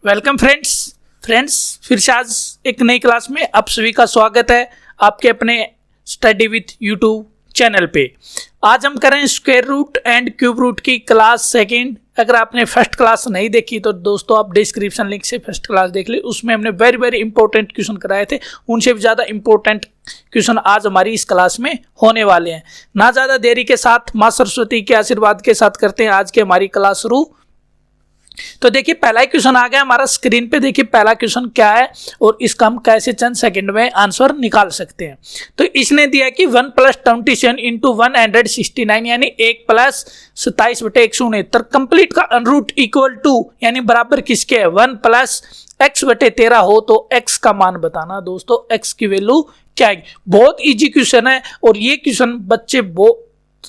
Welcome friends फिर से आज एक नई क्लास में आप सभी का स्वागत है आपके अपने स्टडी विथ यूट्यूब चैनल पे। आज हम करें square root and cube root की क्लास सेकंड। अगर आपने फर्स्ट क्लास नहीं देखी तो दोस्तों आप डिस्क्रिप्शन लिंक से फर्स्ट क्लास देख ले, उसमें हमने वेरी इंपॉर्टेंट क्वेश्चन कराए थे। उनसे भी ज़्यादा इंपॉर्टेंट क्वेश्चन आज हमारी इस क्लास में होने वाले हैं। ना ज़्यादा देरी के साथ माँ सरस्वती के आशीर्वाद के साथ करते हैं आज की हमारी क्लास शुरू। तो देखिए पहला ही क्वेश्चन आ गया हमारा स्क्रीन पे। देखिए पहला क्वेश्चन क्या है और इसका हम कैसे चंद सेकंड में आंसर निकाल सकते हैं। तो इसने दिया कि 1 + 27 × 169 यानी 1 + 27/169 कंप्लीट का अनरूट इक्वल टू यानी बराबर किसके है 1 + x/13 हो तो x का मान बताना। दोस्तों x की वैल्यू क्या है। बहुत इजी क्वेश्चन है और ये क्वेश्चन बच्चे बहुत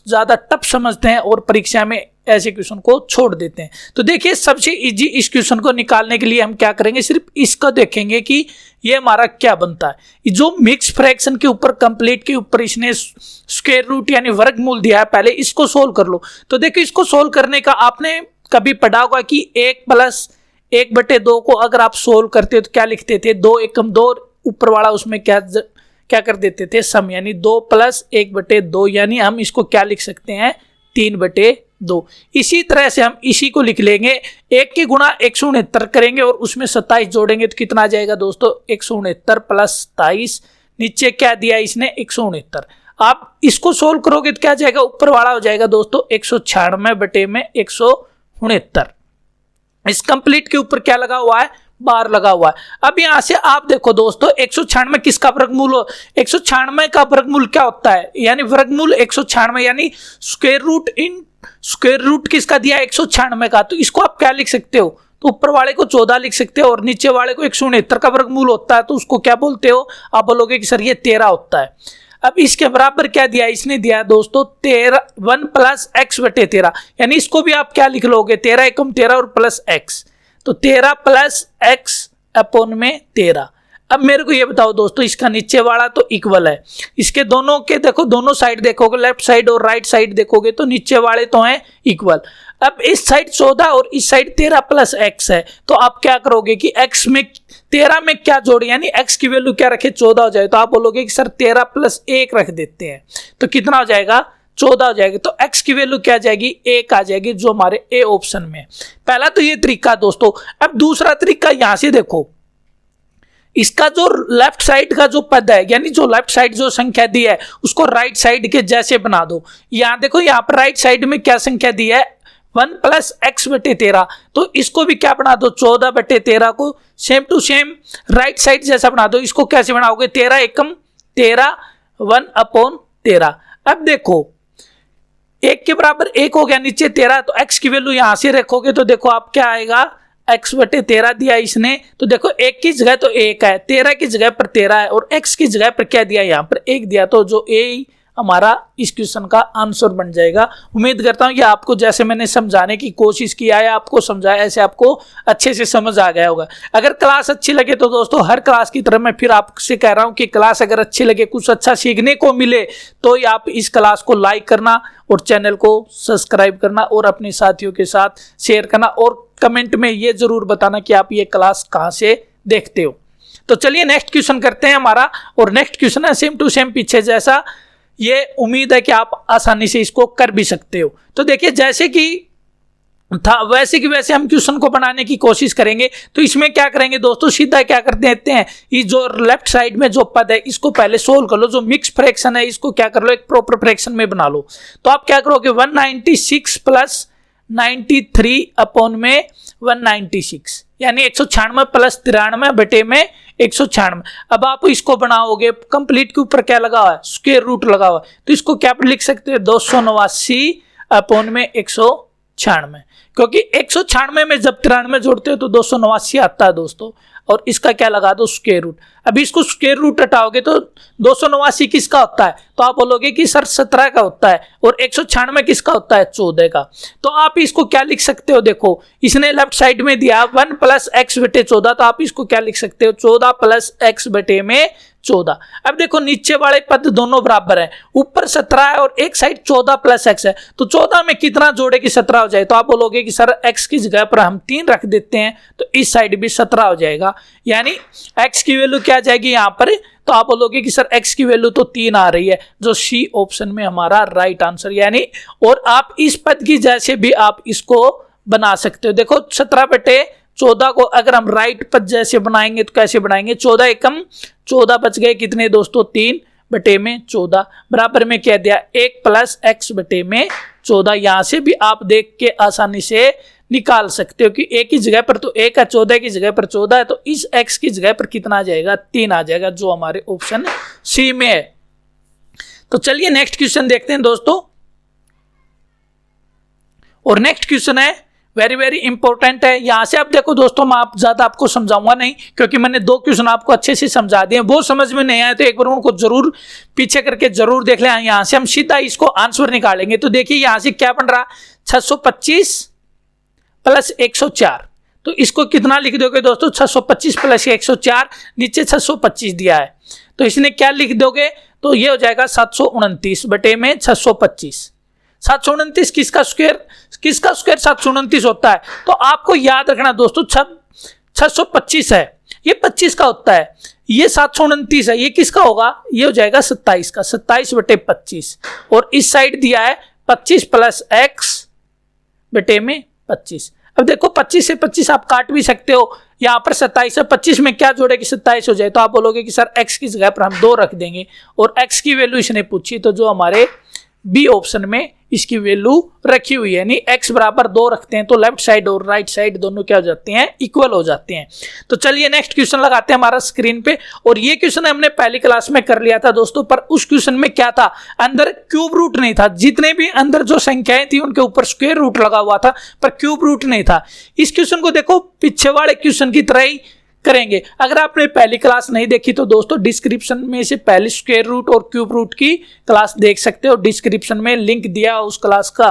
ज्यादा टफ समझते हैं और परीक्षा में ऐसे क्वेश्चन को छोड़ देते हैं। तो देखिए सबसे इजी इस क्वेश्चन को निकालने के लिए हम क्या करेंगे, सिर्फ इसका देखेंगे कि ये हमारा क्या बनता है। जो मिक्स फ्रैक्शन के ऊपर कंप्लीट के ऊपर इसने स्क्वायर रूट यानी वर्गमूल दिया है, पहले इसको सोल्व कर लो। तो देखिए इसको सोल्व करने का आपने कभी पढ़ा होगा कि 1 + 1/2 को अगर आप सोल्व करते हो तो क्या लिखते थे, 2 एकम 2 ऊपर वाला उसमें क्या कर देते थे सम, यानी 2 + 1/2 यानी हम इसको क्या लिख सकते हैं 3/2। इसी तरह से हम इसी को लिख लेंगे 1 की गुणा 169 करेंगे और उसमें 27 जोड़ेंगे तो कितना आ जाएगा दोस्तों 169 + 27। नीचे क्या दिया इसने 169। आप इसको सोल्व करोगे तो क्या जाएगा ऊपर वाला हो जाएगा दोस्तों 196/169। इस कंप्लीट के ऊपर क्या लगा हुआ है बार लगा हुआ है। अब यहां से आप देखो दोस्तों 196 किसका वर्गमूल हो, 196 का वर्गमूल क्या होता है यानी वर्गमूल 196 यानी स्क्वायर रूट किसका दिया 196 का। तो इसको आप क्या लिख सकते हो, तो ऊपर वाले को 14 लिख सकते हो और नीचे वाले को 169 का वर्गमूल होता है तो उसको क्या बोलते हो, आप बोलोगे कि सर ये 13 होता है। अब इसके बराबर क्या दिया इसने दिया दोस्तों 1 + x/13 यानी इसको भी आप क्या लिख लोगे 13 एकम 13 और प्लस x, तो 13 + x/13। अब मेरे को ये बताओ दोस्तों इसका नीचे वाला तो इक्वल है, इसके दोनों के देखो दोनों साइड देखोगे लेफ्ट साइड और राइट साइड देखोगे तो नीचे वाले तो हैं इक्वल। अब इस साइड 14 और इस साइड 13 + x है तो आप क्या करोगे कि x में 13 में क्या जोड़े यानी x की वैल्यू क्या रखे 14 हो जाए तो आप बोलोगे कि सर 13 + 1 रख देते हैं तो कितना हो जाएगा 14 हो जाएगी। तो x की वैल्यू क्या आ जाएगी 1 आ जाएगी जो हमारे ए ऑप्शन में। पहला तो ये तरीका दोस्तों। अब दूसरा तरीका यहां से देखो, इसका जो लेफ्ट साइड का जो पद है यानी जो लेफ्ट साइड जो संख्या दी है उसको राइट साइड के जैसे बना दो। यहां देखो यहां पर राइट साइड में क्या संख्या दी है 1 + x/13 तो इसको भी क्या बना दो 14/13 को same to same right side जैसा बना दो। इसको कैसे बनाओगे 13 एकम 13 1/13। अब देखो 1 के बराबर 1 हो गया नीचे 13 तो x की वैल्यू यहां से रखोगे तो देखो आप क्या आएगा x/13 दिया इसने तो देखो 1 की जगह तो 1 है, 13 की जगह पर 13 है और x की जगह पर क्या दिया यहाँ पर 1 दिया तो जो a हमारा इस क्वेश्चन का आंसर बन जाएगा। उम्मीद करता हूं कि आपको जैसे मैंने समझाने की कोशिश किया है आपको समझाया ऐसे आपको अच्छे से समझ आ गया होगा। अगर क्लास अच्छी लगे तो दोस्तों हर क्लास की तरह मैं फिर आपसे कह रहा हूं कि क्लास अगर अच्छी लगे कुछ अच्छा सीखने को मिले तो आप इस क्लास को लाइक करना और चैनल को सब्सक्राइब करना और अपने साथियों के साथ शेयर करना और कमेंट में ये जरूर बताना कि आप ये क्लास कहाँ से देखते हो। तो चलिए नेक्स्ट क्वेश्चन करते हैं हमारा और नेक्स्ट क्वेश्चन है सेम टू सेम पीछे जैसा। ये उम्मीद है कि आप आसानी से इसको कर भी सकते हो। तो देखिए जैसे कि था वैसे कि वैसे हम क्वेश्चन को बनाने की कोशिश करेंगे। तो इसमें क्या करेंगे दोस्तों सीधा क्या कर देते हैं ये जो लेफ्ट साइड में जो पद है इसको पहले सोल्व कर लो। जो मिक्स फ्रैक्शन है इसको क्या कर लो एक प्रॉपर फ्रैक्शन में बना लो। तो आप क्या करोगे 196 + 93/196 यानी 196 + 93/196। अब आप इसको बनाओगे कंप्लीट के ऊपर क्या लगा हुआ है स्क्वायर रूट लगा हुआ है तो इसको क्या लिख सकते हैं 289/196 क्योंकि 196 में जब 93 जोड़ते हो तो 289 आता है दोस्तों और इसका क्या लगा दो स्क्वायर रूट। अभी इसको स्क्वायर रूट हटाओगे तो 289 किसका होता है तो आप बोलोगे कि सर 17 का होता है और 196 किसका होता है 14 का। तो आप इसको क्या लिख सकते हो देखो इसने लेफ्ट साइड में दिया 1 + x/14 तो आप इसको क्या लिख सकते हो 14 + x/14 14। अब देखो नीचे वाले पद दोनों बराबर है, ऊपर 17 है और एक साइड 14 प्लस x है, तो 14 में कितना जोड़े कि 17 हो जाए। तो आप बोलोगे कि सर x की जगह पर हम 3 रख देते हैं तो इस साइड भी 17 हो जाएगा, यानी x की वैल्यू क्या आ जाएगी यहाँ पर। तो आप बोलोगे कि सर x की वैल्यू तो 3 आ रही है, जो सी ऑप्शन में हमारा राइट आंसर। यानी और आप इस पद की जैसे भी आप इसको बना सकते हो। देखो 17/14 को अगर हम राइट पद जैसे बनाएंगे तो कैसे बनाएंगे, 14 एकम 14 बच गए कितने दोस्तों, 3/14 बराबर में कह दिया 1 प्लस x बटे में 14। यहां से भी आप देख के आसानी से निकाल सकते हो कि एक की जगह पर तो 1 है, 14 की जगह पर 14 है, तो इस x की जगह पर कितना आ जाएगा, 3 आ जाएगा, जो हमारे ऑप्शन सी में है। तो चलिए नेक्स्ट क्वेश्चन देखते हैं दोस्तों। और नेक्स्ट क्वेश्चन है वेरी वेरी इंपॉर्टेंट है। यहां से आप देखो दोस्तों, मैं आप ज्यादा आपको समझाऊंगा नहीं क्योंकि मैंने 2 क्वेश्चन आपको अच्छे से समझा दिए। वो समझ में नहीं आए तो एक बार उनको जरूर पीछे करके जरूर देख लें। यहां से हम सीधा इसको आंसर निकालेंगे। तो देखिए यहां से क्या बन रहा, 625 प्लस 104। तो इसको कितना लिख दोगे दोस्तों, 625 प्लस 104, नीचे 625 दिया है तो इसने क्या लिख दोगे, तो ये हो जाएगा 729 बटे में 625। 729 किसका स्क्वायर 729 होता है। तो आपको याद रखना दोस्तों 625 है, ये 25 का होता है, ये 729 है, ये किसका होगा, ये हो जाएगा 27 का, 27/25। और इस साइड दिया है 25 प्लस x बटे में 25। अब देखो 25 से 25 आप काट भी सकते हो, यहाँ पर 27 है, 25 में क्या जोड़े कि 27 हो जाए। तो आप बोलोगे कि सर x की जगह पर हम 2 रख देंगे और x की वैल्यू इसने पूछी, तो जो हमारे बी ऑप्शन में इसकी वैल्यू रखी हुई है, यानी x बराबर 2 रखते हैं तो लेफ्ट साइड और राइट साइड दोनों क्या हो जाते हैं, इक्वल हो जाते हैं। तो चलिए नेक्स्ट क्वेश्चन लगाते हैं हमारा स्क्रीन पे। और ये क्वेश्चन हमने पहली क्लास में कर लिया था दोस्तों, पर उस क्वेश्चन में क्या था, अंदर क्यूब रूट नहीं था, जितने भी अंदर जो संख्याएं थी उनके ऊपर स्क्वायर रूट लगा हुआ था पर क्यूब रूट नहीं था। इस क्वेश्चन को देखो पीछे वाले क्वेश्चन की तरह ही करेंगे। अगर आपने पहली क्लास नहीं देखी तो दोस्तों डिस्क्रिप्शन में से पहले स्क्वायर रूट और क्यूब रूट की क्लास देख सकते हो, डिस्क्रिप्शन में लिंक दिया उस क्लास का।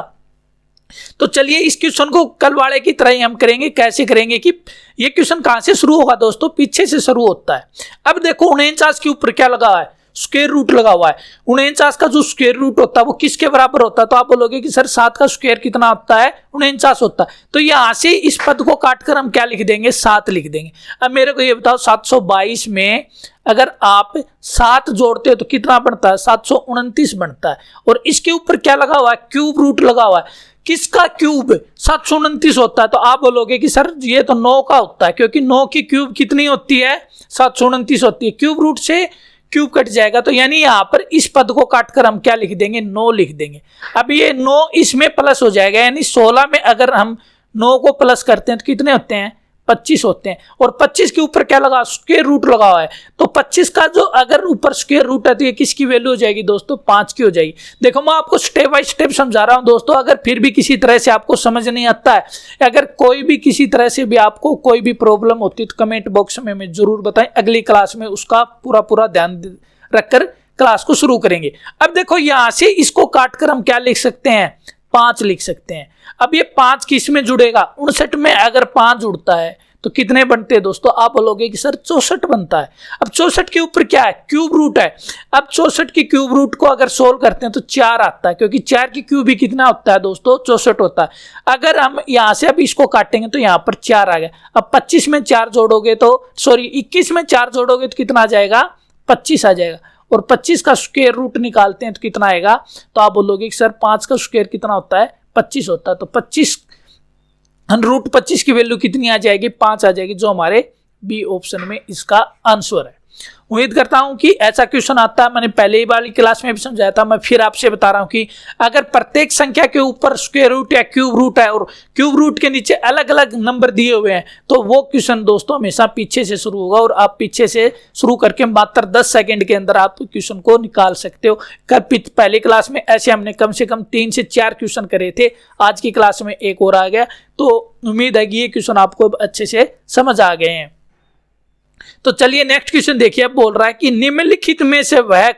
तो चलिए इस क्वेश्चन को कल वाले की तरह ही हम करेंगे। कैसे करेंगे कि ये क्वेश्चन कहां से शुरू होगा दोस्तों, पीछे से शुरू होता है। अब देखो 49 के ऊपर क्या लगा है, स्क्वायर रूट लगा हुआ है। 49 का जो स्क्वायर रूट होता है वो किसके बराबर होता है, तो आप बोलोगे कि सर 7 का स्क्वायर कितना होता है, 49 होता है। तो यहां से इस पद को काटकर हम क्या लिख देंगे, 7 लिख देंगे। अब मेरे को ये बताओ 722 में अगर आप 7 जोड़ते हो तो कितना बनता है, 729 बनता है। और इसके ऊपर क्या लगा हुआ है, क्यूब रूट लगा हुआ है। किसका क्यूब, 729 होता है। तो आप बोलोगे कि सर ये तो 9 का होता है, क्योंकि 9 की क्यूब कितनी होती है, 729 होती है। क्यूब रूट से क्यूब कट जाएगा, तो यानी यहां पर इस पद को काटकर हम क्या लिख देंगे, 9 लिख देंगे। अब ये 9 इसमें प्लस हो जाएगा, यानी 16 में अगर हम 9 को प्लस करते हैं तो कितने होते हैं, 25 होते हैं। और 25 के ऊपर क्या लगा, स्क्वायर रूट लगा हुआ है। तो 25 का जो अगर ऊपर स्क्वायर रूट है तो ये किसकी वैल्यू हो जाएगी दोस्तों, 5 की हो जाएगी। देखो मैं आपको स्टेप बाय स्टेप समझा रहा हूं दोस्तों। अगर फिर भी किसी तरह से आपको समझ नहीं आता है, अगर कोई भी किसी तरह से भी आपको कोई भी प्रॉब्लम होती है तो कमेंट बॉक्स में हमें जरूर बताएं, अगली क्लास में उसका पूरा ध्यान रखकर क्लास को शुरू करेंगे। अब देखो यहां से इसको काटकर हम क्या लिख सकते हैं, 5 लिख सकते हैं। अब ये 5 किस में जुड़ेगा, 59 में अगर 5 जुड़ता है तो कितने बनते हैं दोस्तों, आप बोलोगे कि सर 64 बनता है। अब 64 के ऊपर क्या है, क्यूब रूट है। अब 64 की क्यूब रूट को अगर सोल्व करते हैं तो 4 आता है, क्योंकि 4 की क्यूब भी कितना होता है दोस्तों, 64 होता है। अगर हम यहां से अब इसको काटेंगे तो यहां पर 4 आ गया। अब 25 में 4 जोड़ोगे तो 21 में 4 जोड़ोगे तो कितना आ जाएगा, 25 आ जाएगा। और 25 का स्क्वायर रूट निकालते हैं तो कितना आएगा, तो आप बोलोगे कि सर 5 का स्क्वायर कितना होता है, 25 होता है। तो 25 की वैल्यू कितनी आ जाएगी, 5 आ जाएगी, जो हमारे बी ऑप्शन में इसका आंसर है। उम्मीद करता हूं कि ऐसा क्वेश्चन आता है, मैंने पहले ही वाली क्लास में भी समझाया था, मैं फिर आपसे बता रहा हूं कि अगर प्रत्येक संख्या के ऊपर स्क्वायर रूट या क्यूब रूट है और क्यूब रूट के नीचे अलग अलग नंबर दिए हुए हैं तो वो क्वेश्चन दोस्तों हमेशा पीछे से शुरू होगा और आप पीछे से शुरू करके मात्र 10 सेकेंड के अंदर आप क्वेश्चन को निकाल सकते हो। पहली क्लास में ऐसे हमने कम से कम 3 से 4 क्वेश्चन करे थे, आज की क्लास में एक और आ गया। तो उम्मीद है कि ये क्वेश्चन आपको अच्छे से समझ आ गए हैं। तो चलिए नेक्स्ट क्वेश्चन देखिए। अब बोल रहा है कि निम्नलिखित में से वह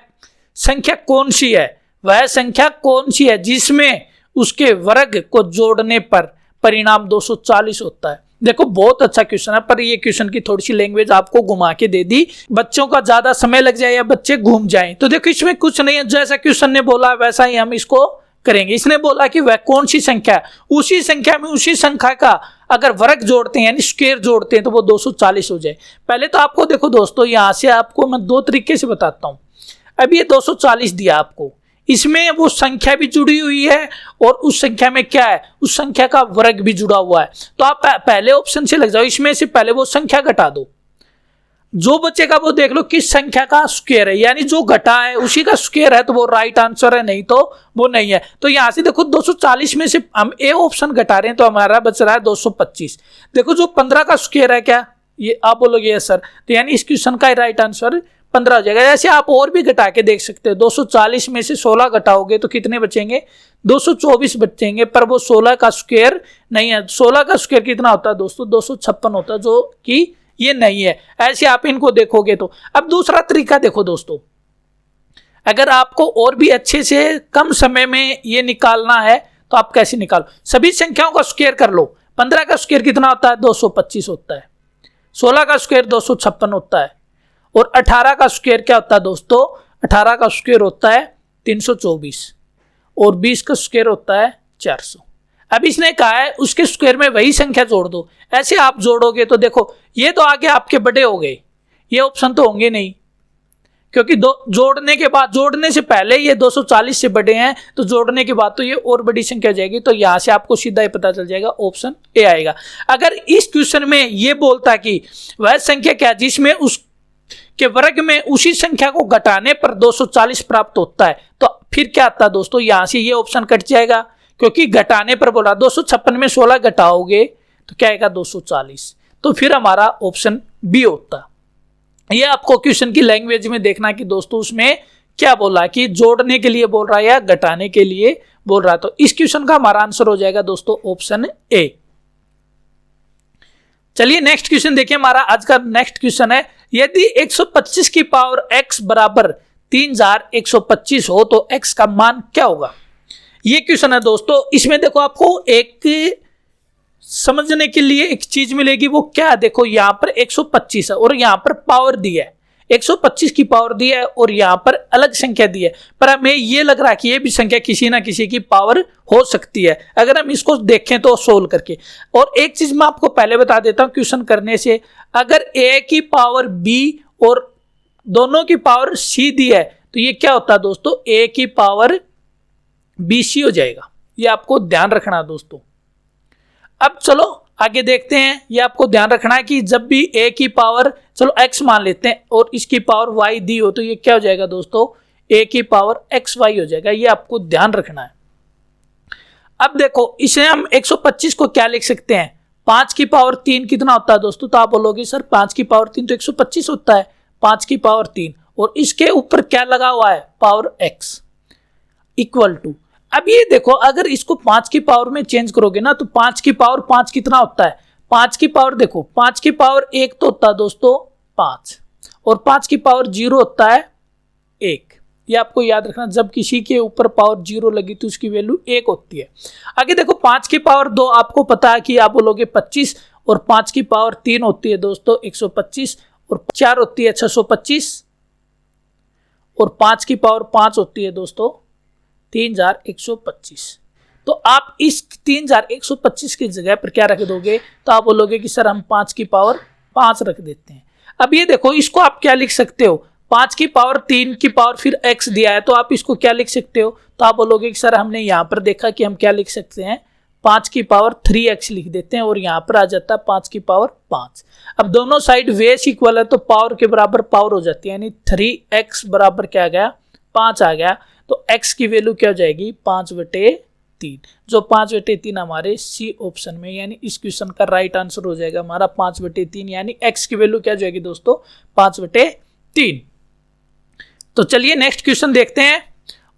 संख्या कौन सी है, वह संख्या कौन सी है जिसमें उसके वर्ग को जोड़ने पर परिणाम 240 होता है। देखो बहुत अच्छा क्वेश्चन है, पर ये क्वेश्चन की थोड़ी सी लैंग्वेज आपको घुमा के दे दी, बच्चों का ज्यादा समय लग जाए या बच्चे घूम जाएं। तो देखो इसमें कुछ नहीं है, जैसा क्वेश्चन ने बोला वैसा ही हम इसको करेंगे। इसने बोला कि वह कौन सी संख्या है, उसी संख्या में उसी संख्या का अगर वर्ग जोड़ते हैं यानी स्क्वायर जोड़ते हैं तो वो 240 हो जाए। पहले तो आपको देखो दोस्तों, यहां से आपको मैं दो तरीके से बताता हूं। अब ये 240 दिया आपको, इसमें वो संख्या भी जुड़ी हुई है और उस संख्या में क्या है, उस संख्या का वर्ग भी जुड़ा हुआ है। तो आप पहले ऑप्शन से लग जाओ, इसमें से पहले वो संख्या घटा दो, जो बचेगा वो देख लो किस संख्या का स्क्वायर है, यानी जो घटा है उसी का स्क्वायर है तो वो राइट आंसर है, नहीं तो वो नहीं है। तो यहां से देखो 240 में से हम ए ऑप्शन घटा रहे हैं तो हमारा बच रहा है 225। देखो जो 15 का स्क्वायर है क्या, ये आप बोलोगे यस सर, तो यानी इस क्वेश्चन का राइट आंसर 15 हो जाएगा। ऐसे आप और भी घटा के देख सकते हो, 240 में से 16 घटाओगे तो कितने बचेंगे, 224 बचेंगे, पर वो 16 का स्क्वायर नहीं है। 16 का स्क्वायर कितना होता है दोस्तों, 256 होता है, जो कि ये नहीं है। ऐसे आप इनको देखोगे तो। अब दूसरा तरीका देखो दोस्तों, अगर आपको और भी अच्छे से कम समय में ये निकालना है तो आप कैसे निकालो, सभी संख्याओं का स्क्वायर कर लो। 15 का स्क्वायर कितना होता है, 225 होता है। 16 का स्क्वायर 256 होता है। और 18 का स्क्वायर क्या होता है दोस्तों, 18 का स्क्वायर होता है 324 और 20 का स्क्वायर होता है 400। अब इसने कहा है उसके स्क्वायर में वही संख्या जोड़ दो। ऐसे आप जोड़ोगे तो देखो ये तो आगे आपके बड़े हो गए, ये ऑप्शन तो होंगे नहीं, क्योंकि जोड़ने के बाद, जोड़ने से पहले ये 240 से बड़े हैं तो जोड़ने के बाद तो ये और बड़ी संख्या हो जाएगी। तो यहां से आपको सीधा ही पता चल जाएगा, ऑप्शन ए आएगा। अगर इस क्वेश्चन में ये बोलता कि वह संख्या क्या जिसमें उस के वर्ग में उसी संख्या को घटाने पर 240 प्राप्त होता है, तो फिर क्या आता है दोस्तों, यहां से ये ऑप्शन कट जाएगा, क्योंकि घटाने पर बोला। 256 में 16 घटाओगे तो क्या आएगा, 240। तो फिर हमारा ऑप्शन बी होता। ये आपको क्वेश्चन की लैंग्वेज में देखना कि दोस्तों उसमें क्या बोला, कि जोड़ने के लिए बोल रहा है या घटाने के लिए बोल रहा है। तो इस क्वेश्चन का हमारा आंसर हो जाएगा दोस्तों ऑप्शन ए। चलिए नेक्स्ट क्वेश्चन देखिए, हमारा आज का नेक्स्ट क्वेश्चन है, यदि 125 की पावर x बराबर 3125 हो तो x का मान क्या होगा। ये क्वेश्चन है दोस्तों। इसमें देखो आपको एक समझने के लिए एक चीज मिलेगी, वो क्या, देखो यहां पर 125 है और यहां पर पावर दी है, 125 की पावर दी है और यहां पर अलग संख्या दी है, पर हमें ये लग रहा है कि ये भी संख्या किसी ना किसी की पावर हो सकती है अगर हम इसको देखें तो सोल्व करके। और एक चीज मैं आपको पहले बता देता हूं क्वेश्चन करने से, अगर a की पावर b और दोनों की पावर c दी है तो ये क्या होता है दोस्तों, a की पावर bc हो जाएगा। ये आपको ध्यान रखना है दोस्तों। अब चलो आगे देखते हैं, ये आपको ध्यान रखना है कि जब भी a की पावर, चलो x मान लेते हैं, और इसकी पावर y दी हो तो ये क्या हो जाएगा दोस्तों, a की पावर xy हो जाएगा। ये आपको ध्यान रखना है। अब देखो इसे हम 125 को क्या लिख सकते हैं, 5 की पावर 3 कितना होता है दोस्तों, तो आप बोलोगे सर 5 की पावर 3 तो 125 होता है, 5 की पावर 3 और इसके ऊपर क्या लगा हुआ है, पावर x इक्वल टू। अब ये देखो अगर इसको 5 की पावर में चेंज करोगे ना तो 5 की पावर 5 कितना होता है, 5 की पावर देखो, 5 की पावर 1 तो होता है दोस्तों 5 और 5 की पावर 0 होता है 1। ये आपको याद रखना, जब किसी के ऊपर पावर 0 लगी तो उसकी वैल्यू 1 होती है। आगे देखो 5 की पावर 2 आपको पता है कि आप बोलोगे 25 और 5 की पावर 3 होती है दोस्तों 125 और 4 होती है 625 और 5 की पावर 5 होती है दोस्तों 3125। तो आप इस 3125 की जगह पर क्या रख दोगे, तो आप बोलोगे कि सर हम 5 की पावर 5 रख देते हैं। अब ये देखो इसको आप क्या लिख सकते हो, 5 की पावर 3 की पावर फिर x दिया है तो आप इसको क्या लिख सकते हो, तो आप बोलोगे कि सर हमने यहाँ पर देखा कि हम क्या लिख सकते हैं, 5 की पावर 3x लिख देते हैं और यहाँ पर आ जाता है 5 की पावर 5। अब दोनों साइड बेस इक्वल है तो पावर के बराबर पावर हो जाती है, यानी 3x बराबर क्या आ गया, 5 आ गया। तो x की वैल्यू क्या हो जाएगी, 5/3, जो 5/3 हमारे सी ऑप्शन में, यानी इस क्वेश्चन का राइट आंसर हो जाएगा हमारा 5/3, यानी x की वैल्यू क्या हो जाएगी दोस्तों, 5/3। तो चलिए नेक्स्ट क्वेश्चन देखते हैं।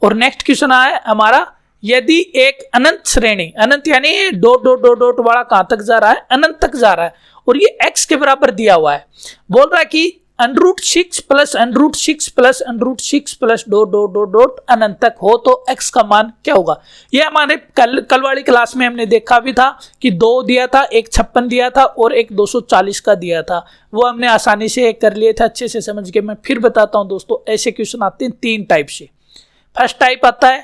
और नेक्स्ट क्वेश्चन है हमारा, यदि एक अनंत श्रेणी, अनंत यानी डॉट डॉट डॉट डॉट वाला कहां तक जा रहा है, अनंत तक जा रहा है और ये x के बराबर दिया हुआ है, बोल रहा है कि √6 plus √6 plus √6 plus dot dot dot dot अनंत तक हो तो x का मान क्या होगा। ये हमारे कल वाली क्लास में हमने देखा भी था कि 2 दिया था, एक 56 दिया था और एक 240 का दिया था, वो हमने आसानी से कर लिए थे, अच्छे से समझ के। मैं फिर बताता हूं दोस्तों, ऐसे क्वेश्चन आते हैं 3 टाइप से। फर्स्ट टाइप आता है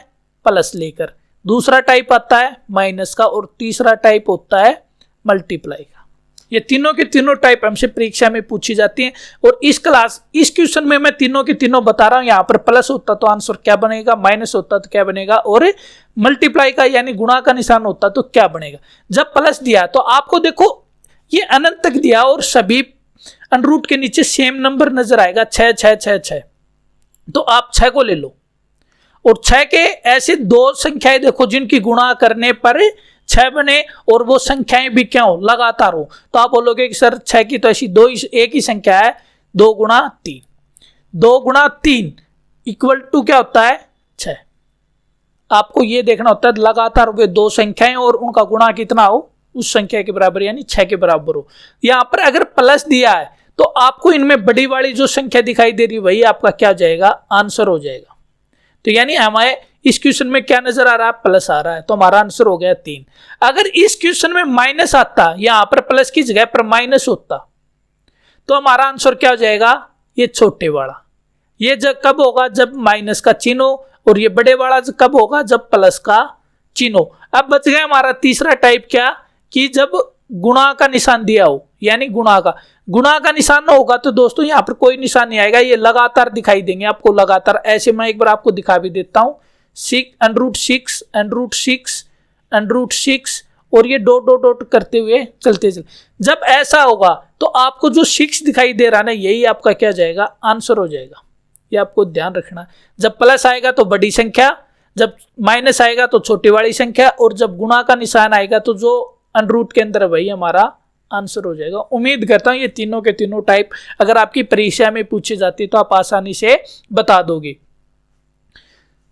प्लस लेकर, दूसरा टाइप आता है माइनस का और तीसरा टाइप होता है मल्टीप्लाई का। ये तीनों के तीनों टाइप हमसे परीक्षा में पूछी जाती हैं। और इस क्वेश्चन में मैं तीनों के तीनों बता रहा हूं। यहाँ पर प्लस होता तो आंसर क्या बनेगा, माइनस होता तो क्या बनेगा, और मल्टीप्लाई का यानी गुणा का निशान होता तो क्या बनेगा। जब प्लस दिया तो आपको देखो ये अनंत तक दिया और सभी √ के नीचे सेम नंबर नजर आएगा 6 6 6 6, तो आप 6 को ले लो। और 6 के ऐसे 2 संख्याएं देखो जिनकी गुणा करने पर 6 बने और वो संख्याएं भी क्या हो, लगातार हो, तो आप बोलोगे कि सर 6 की तो ऐसी एक ही संख्या है, 2 गुणा 3, 2 गुणा 3 इक्वल टू क्या होता है 6। आपको ये देखना होता है लगातार हो 2 संख्याएं और उनका गुणा कितना हो, उस संख्या के बराबर यानी 6 के बराबर हो। यहां पर अगर प्लस दिया है तो आपको इनमें बड़ी वाली जो संख्या दिखाई दे रही वही आपका क्या जाएगा, आंसर हो जाएगा। तो यानी हमारे इस क्वेश्चन में क्या नजर आ रहा है, प्लस आ रहा है, तो हमारा आंसर हो गया 3। अगर इस क्वेश्चन में माइनस आता, यहां पर प्लस की जगह पर माइनस होता, तो हमारा आंसर क्या हो जाएगा, ये छोटे वाला। ये जब कब होगा, जब माइनस का चिन्ह हो, और ये बड़े वाला कब होगा, जब प्लस का चिन्ह हो। अब बच गया हमारा तीसरा टाइप क्या, कि जब गुणा का निशान दिया हो, यानी गुणा का निशान ना होगा तो दोस्तों यहां पर कोई निशान नहीं आएगा, ये लगातार दिखाई देंगे आपको लगातार। ऐसे मैं एक बार आपको दिखा भी देता हूं, √6 और ये डॉट डॉट डॉट करते हुए चलते। जब ऐसा होगा तो आपको जो 6 दिखाई दे रहा है ना, यही आपका क्या जाएगा, आंसर हो जाएगा। ये आपको ध्यान रखना। जब प्लस आएगा तो बड़ी संख्या, जब माइनस आएगा तो छोटी वाली संख्या, और जब गुणा का निशान आएगा तो जो √ के अंदर वही हमारा आंसर हो जाएगा। उम्मीद करता हूं ये तीनों के तीनों टाइप अगर आपकी परीक्षा में पूछी जाती तो आप आसानी से बता दोगे।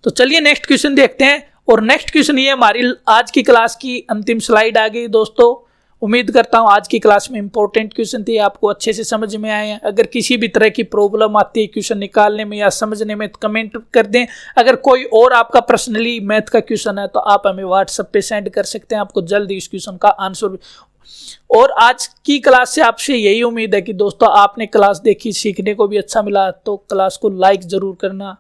तो चलिए नेक्स्ट क्वेश्चन देखते हैं। और नेक्स्ट क्वेश्चन ये हमारी आज की क्लास की अंतिम स्लाइड आ गई दोस्तों। उम्मीद करता हूं आज की क्लास में इंपॉर्टेंट क्वेश्चन थे, आपको अच्छे से समझ में आए हैं। अगर किसी भी तरह की प्रॉब्लम आती है क्वेश्चन निकालने में या समझने में तो कमेंट कर दें। अगर कोई और आपका पर्सनली मैथ का क्वेश्चन है तो आप हमें व्हाट्सएप पे सेंड कर सकते हैं, आपको जल्दी इस क्वेश्चन का आंसर। और आज की क्लास से आपसे यही उम्मीद है कि दोस्तों आपने क्लास देखी, सीखने को भी अच्छा मिला, तो क्लास को लाइक जरूर करना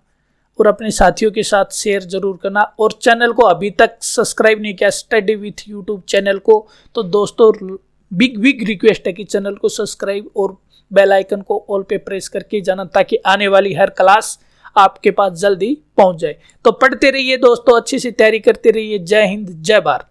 और अपने साथियों के साथ शेयर जरूर करना। और चैनल को अभी तक सब्सक्राइब नहीं किया स्टडी विथ यूट्यूब चैनल को, तो दोस्तों बिग रिक्वेस्ट है कि चैनल को सब्सक्राइब और बेल आइकन को ऑल पे प्रेस करके जाना, ताकि आने वाली हर क्लास आपके पास जल्दी पहुंच जाए। तो पढ़ते रहिए दोस्तों, अच्छे से तैयारी करते रहिए। जय हिंद, जय भारत।